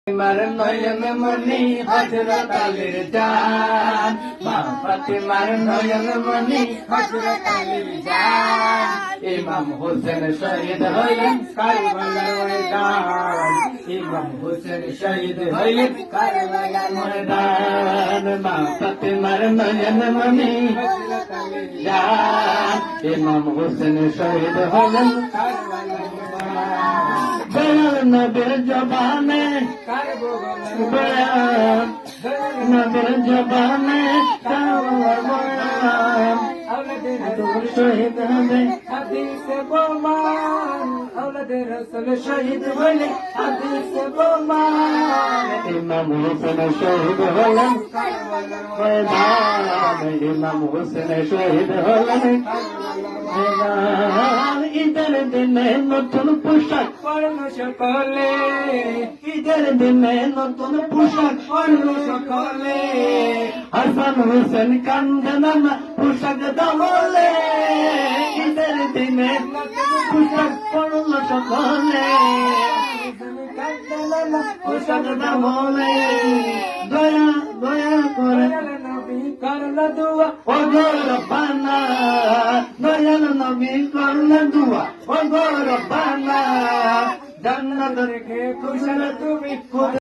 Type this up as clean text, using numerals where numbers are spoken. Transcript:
ফাতিমার নয়ন মনি হযরত আলীর জান, মা ফাতিমার নয়ন মনি হযরত আলীর জান। ইমাম হোসেন শহীদ হইলেন কারবালার ময়দান, ইমাম হোসেন শহীদ হইলেন কারবালার ময়দান। মা ফাতিমার নয়ন মনি হযরত আলীর জান, ইমাম হোসেন শহীদ হইলেন কারবালার ময়দান। দয়াল নবীর জবানে নবীর জবানে শহীদ হবে হাদিসে বোমান, আওলাদে রাসূল শহীদ হইলে হাদিসে বোমান। ইমাম হোসেন শহীদ হলেন কারবালার ময়দান, ইমাম হোসেন শহীদ হলেন ময়দান। ঈদের দিনে নতুন পোশাক পরল সকলে, ঈদের দিনে নতুন পোশাক পরল সকলে। হাসান হোসেন কান্দে না পোশাক দামলে, ঈদের দিনে পোশাক পরল সকলে, পোশাক দামলে। দয়া দয়া করে করল দুয়া ও গো রব্বানা, দয়াল নবী করল দুয়া ও গো রব্বানা। জান্নাত রেখে খুশাল তুমি